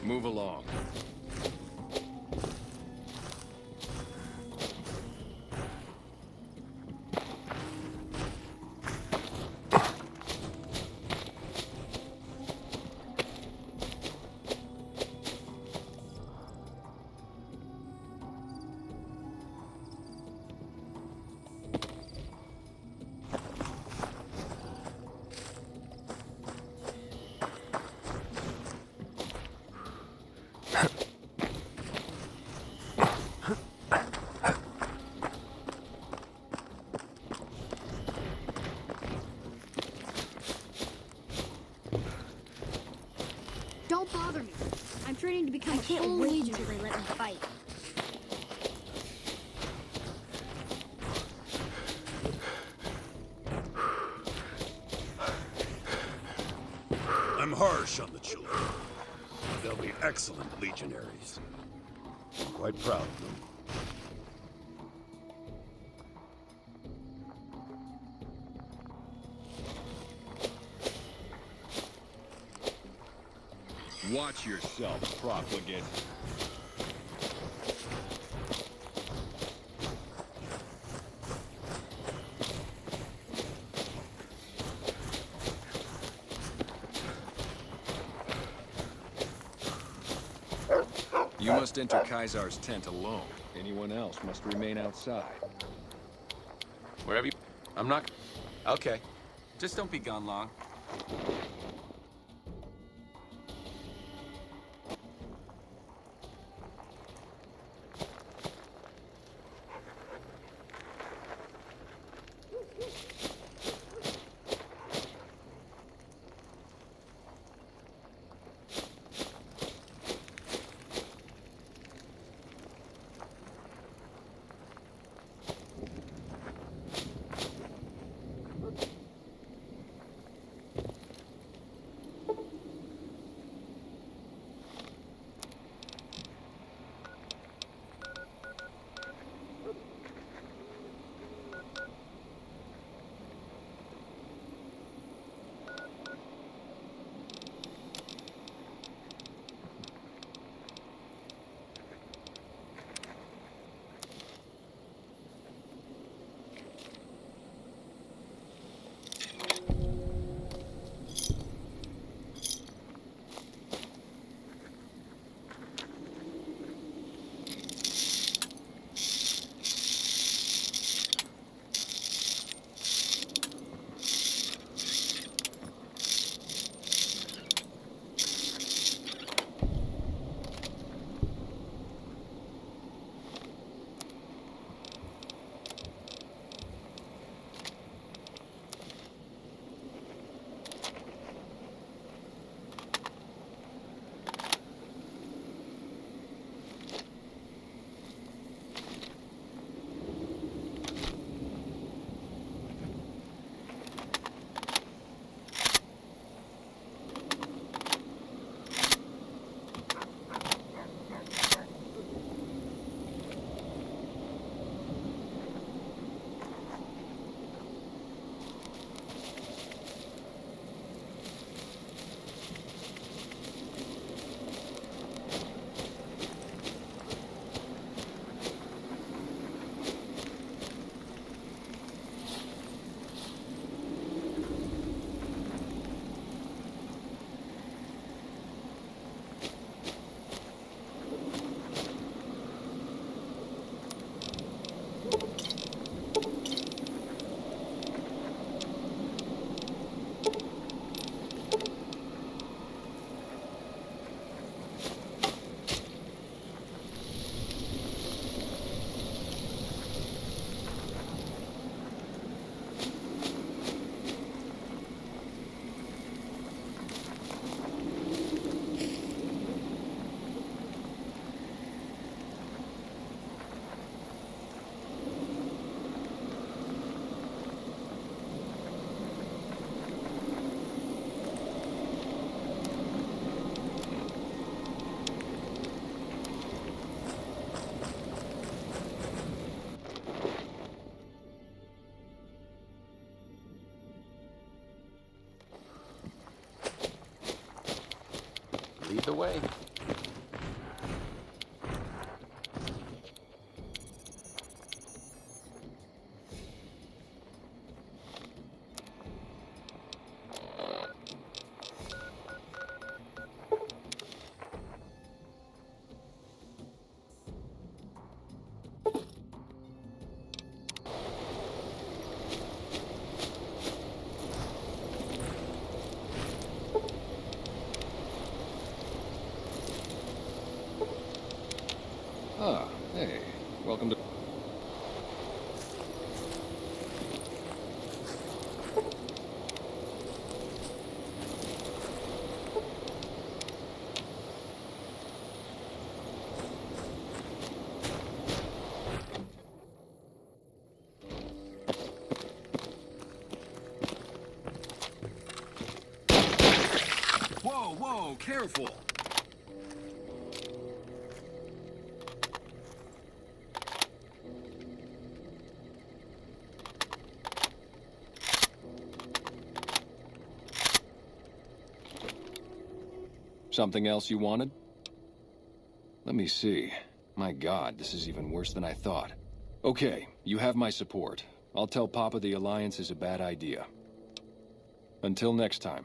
Move along. Don't bother me. I'm training to become a full Legion until they let me fight. I'm harsh on the children. They'll be excellent legionaries. I'm quite proud of them. Watch yourself, profligate. You must enter Kaisar's tent alone. Anyone else must remain outside. Wherever you... I'm not... Okay. Just don't be gone long. Lead the way. Ah, hey. Welcome to... Whoa, whoa, careful! Something else you wanted? Let me see. My God, this is even worse than I thought. Okay, you have my support. I'll tell Papa the Alliance is a bad idea. Until next time.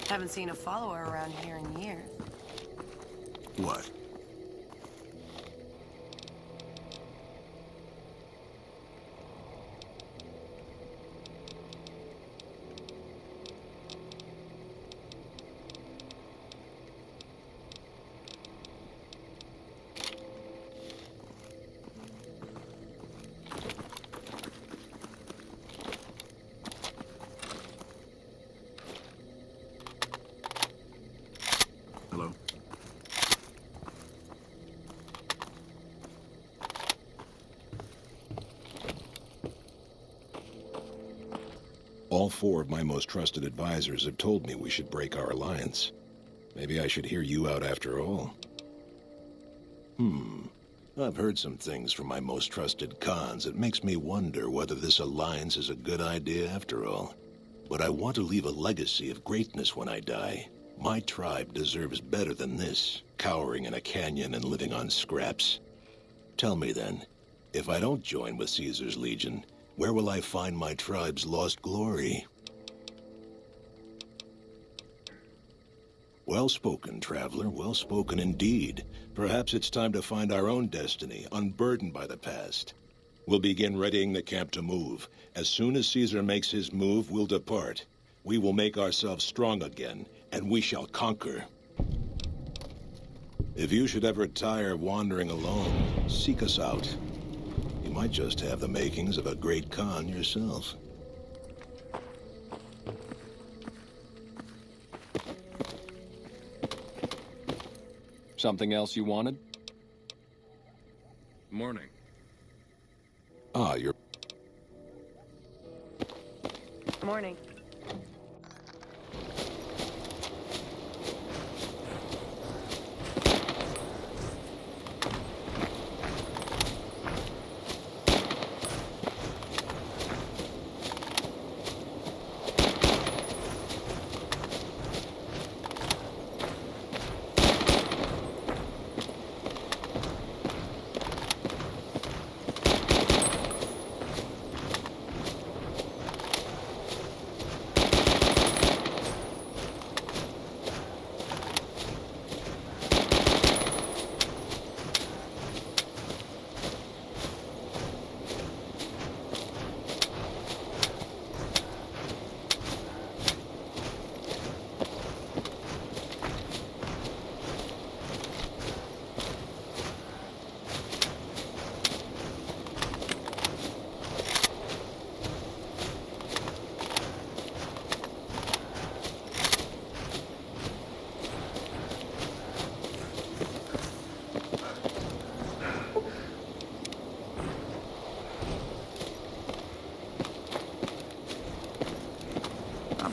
Haven't seen a follower around here in years. What? Hello? All four of my most trusted advisors have told me we should break our alliance. Maybe I should hear you out after all. I've heard some things from my most trusted cons that makes me wonder whether this alliance is a good idea after all. But I want to leave a legacy of greatness when I die. My tribe deserves better than this, cowering in a canyon and living on scraps. Tell me then, if I don't join with Caesar's Legion, where will I find my tribe's lost glory? Well spoken, traveler, well spoken indeed. Perhaps it's time to find our own destiny, unburdened by the past. We'll begin readying the camp to move. As soon as Caesar makes his move, we'll depart. We will make ourselves strong again, and we shall conquer. If you should ever tire wandering alone, seek us out. You might just have the makings of a great Khan yourself. Something else you wanted? Morning. Ah, you're... Morning.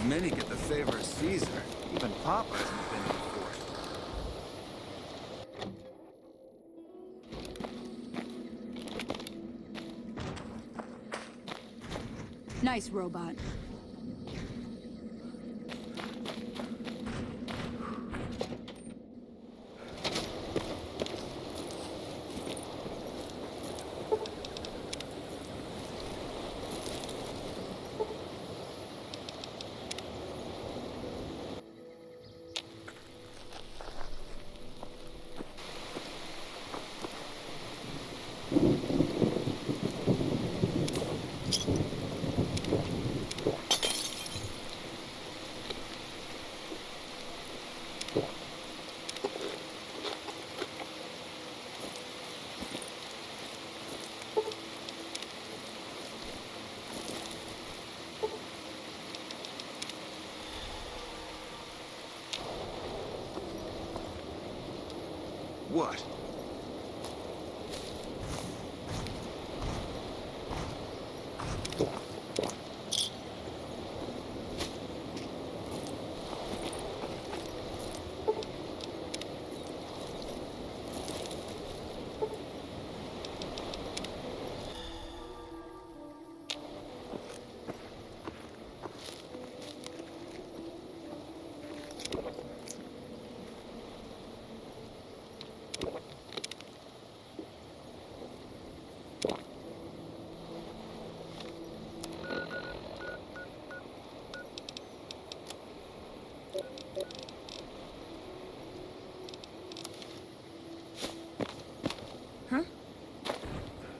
Many get the favor of Caesar. Even Papa hasn't been before. Nice robot. What?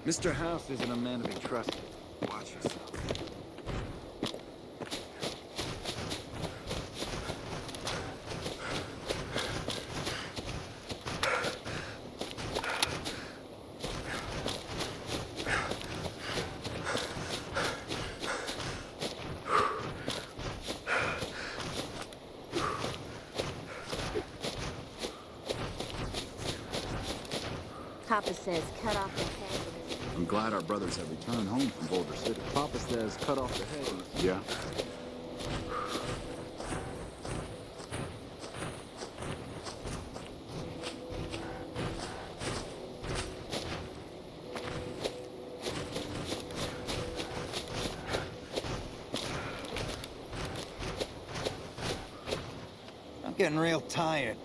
Mr. House isn't a man to be trusted. Watch yourself. Papa says cut off the head. I'm glad our brothers have returned home from Boulder City. Papa says cut off the head. Yeah. I'm getting real tired.